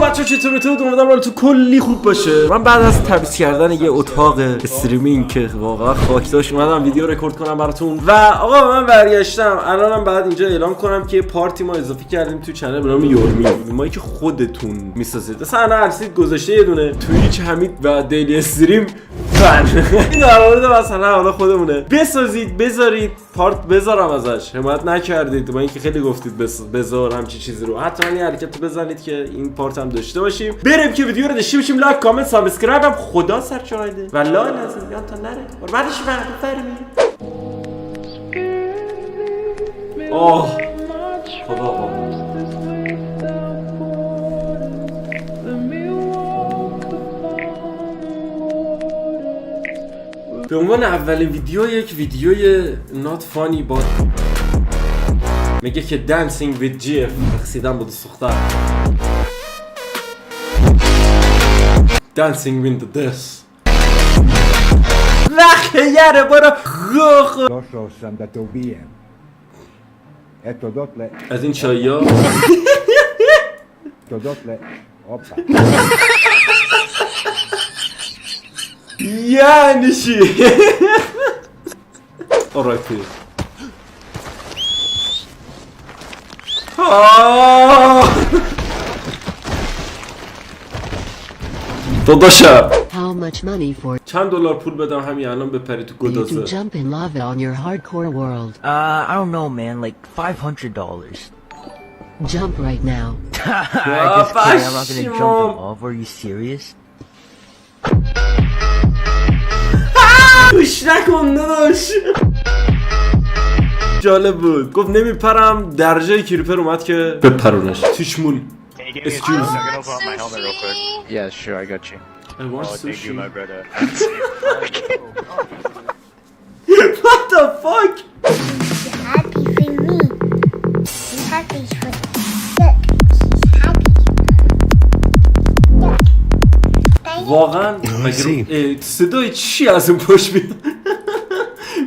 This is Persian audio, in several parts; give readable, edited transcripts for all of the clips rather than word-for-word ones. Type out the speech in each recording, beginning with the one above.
بچه چطوره؟ امیدوارم تو کلی خوب باشه. من بعد از تمیز کردن یه اتاق استریمینگ که واقعا خاک داشت اومدم ویدیو رکورد کنم براتون و آقا من برگشتم. الانم بعد اینجا اعلام کنم که پارتی ما اضافه کردیم تو چنل به نام یورمی، مایی که خودتون میسازید. مثلا انا ارسید گذاشته یه دونه توییچ حمید و دیلی استریم این در مورد مثلا حالا خودمونه. بسازید بذارید پارت بذارم ازش، حمایت نکردید با اینکه خیلی گفتید بذار همچین چیزی رو. حتما این حرکت رو بزنید که این پارت هم داشته باشیم. بریم که ویدیو رو داشته باشیم. لایک کامنت سابسکرایب هم خدا سرچایده و لا لازم یاد تا نره بعدش بفرمی. آه خدا به عنوان اولین ویدیو یک ویدیوی not funny با میگه که dancing with GF رقصیدن با دوست دختر dancing with the death خیاره برو از این چایی ها یعنی چی؟ آرایتی داداشم چند دلار پول بدم همین الان بپری تو گدازه؟ I don't know, man, like $500. Jump right now. Just kidding, I'm not gonna jump in lava. Are you serious? گوش نکن نداش. جالب بود. گفت نمیپرم در جای کریپر اومد که بپرونش. تیچمون Excuse me. Yeah, sure, I got you. I want sushi. Thank you, my brother. What the fuck? He's happy for me. He's happy for me. Look, he's happy. Look. واقعا مگه صدای چی از اون پشت میاد؟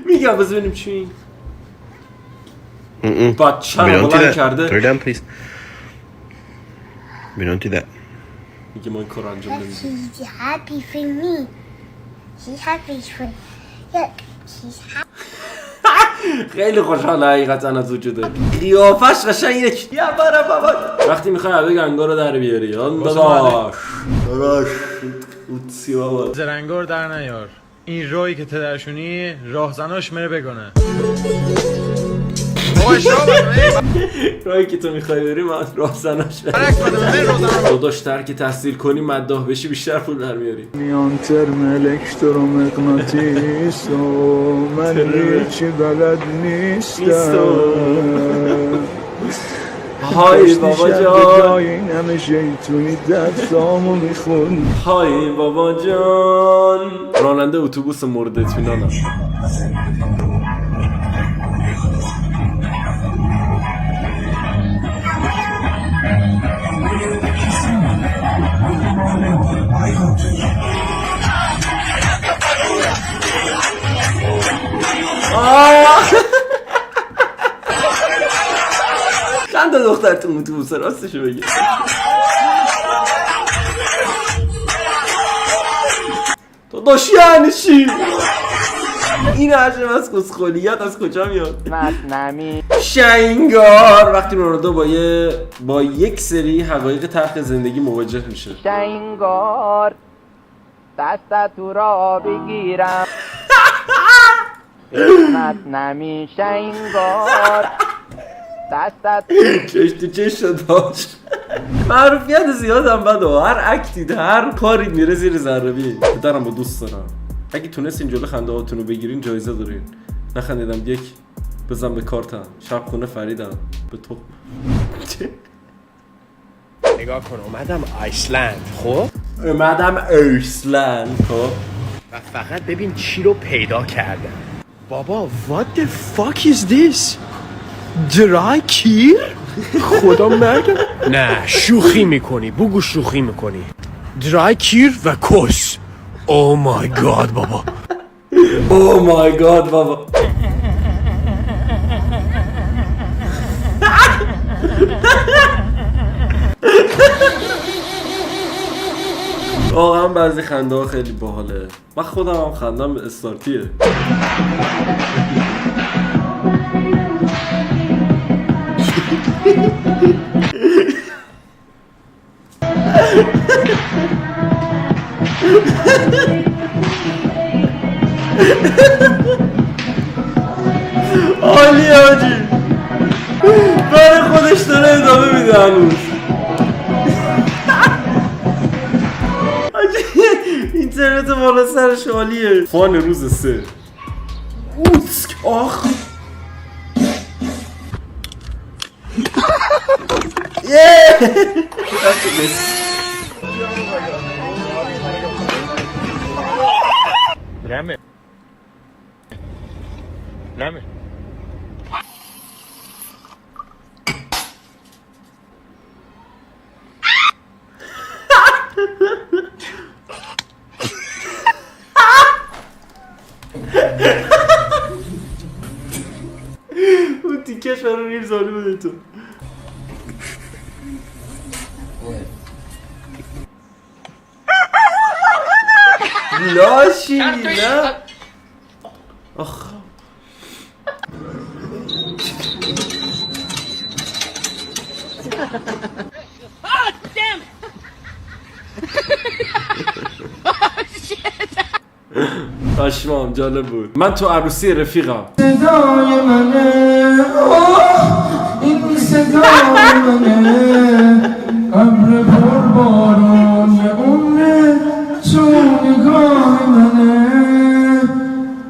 میگم بذار ببینیم چی بچه رو بلند کرده. Put it down, please. We don't do that. میگه ما این کار انجام نمیدیم. He's happy for me. He's happy for me. Look, he's happy. خیلی خوشحال حقیقتا از وجوده. قیافش قشنگه. یا برا بابا وقتی میخوای عبه گنگا رو در بیاری داداش اوتسی بابا زرنگار در نیار. این راهی که تدرشونی راهزناش مره بگنه. راهی که تو میخوای بری من راهزناش داداش ترک تحصیل کنی مداح بشی بیشتر پول در میاری. میان ترم الکترومغناطیس و من هیچی بلد نیستم. های بابا جان همه شیطونی درسامو میخون. های بابا جان راننده اتوبوس مورد اطمینانم. چند تا دختر تو اتوبوس راستشو بگی. تو داشتی یعنی چی؟ این عجب از کسخولیت از کجا میاد؟ نمی شنگار وقتی رونالدو با یک سری حقایق تلخ زندگی مواجه میشه. شنگار دست تو را بگیرم نمی شنگار دستت چش تو چش شد داشت. معروفیت زیاد هم بده. هر اکتید هر کاری میره زیر ذره‌بین. پدرم با دوست دارم. اگه تونستین جلو خنده هاتون رو بگیرین جایزه دارین. نخندیدم یک بزن به کارتم. شب خونه فریدم به تو. نگاه کن اومدم آیسلند خب؟ اومدم ایسلند خب؟ و فقط ببین چی رو پیدا کردم. بابا what the fuck is this? درای کیر؟ خدا مرگم؟ نه شوخی میکنی بگو شوخی میکنی. درای کیر و کس. Oh my god بابا. Oh my god بابا. واقعا بعضی خنده ها خیلی باحاله. من خودم هم خندم به استارتیه. عالیه آجی، برای خودش داره ادامه میده هنوز. اینترنت بالا سرش عالیه. فان روز 3 اوسک آخ نمه نمه اون تیکش برای ریر زالی بوده تو. لاشی نه آخ پشمام جالب بود. من تو عروسی رفیقم. صدای منه این صدای منه ابر پرباران عمر تو نگاه منه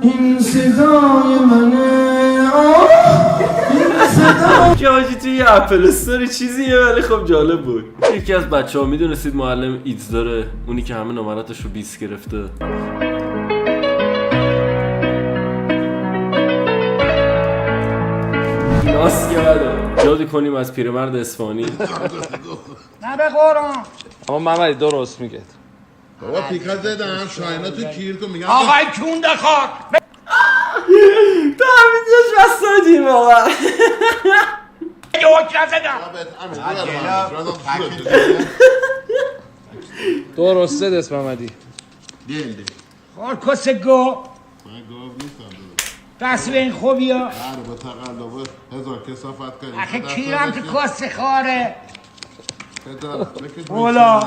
این صدای منه این صدای که آجی توی یه اپل استوری چیزیه ولی خب جالب بود. یکی از بچه ها میدونستید معلم ایدز داره، اونی که همه نمراتش رو 20 گرفته. ناس کرده یادی کنیم از پیرمرد اصفهانی. نه به قرآن اما محمدی درست میگه. بابا پیکا زدن شاهینا تو کیر تو میگن آقای کونده خاک تا همین دیش بستاجیم واقعا. یک نزدم درسته دست محمدی. دیل خار کس گو من گاو نیستم دست به این خوبی ها با تقلبه هزار کسافت کردیم اخه کیرم تو کس خاره اولا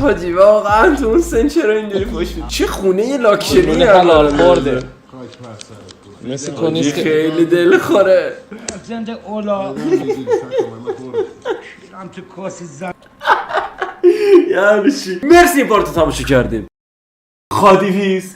حاجی واقعا تو اون سن چرا اینجوری فوش میدی؟ چه خونه لاکشری حلال خورده. خاک پر سرت مثل حاجی کنیست که خیلی دل خوره. زنده اولا کنه کیرم تو کس زن یعنی چی؟ مرسی این پارتو تماشا کردیم. خداحافظ.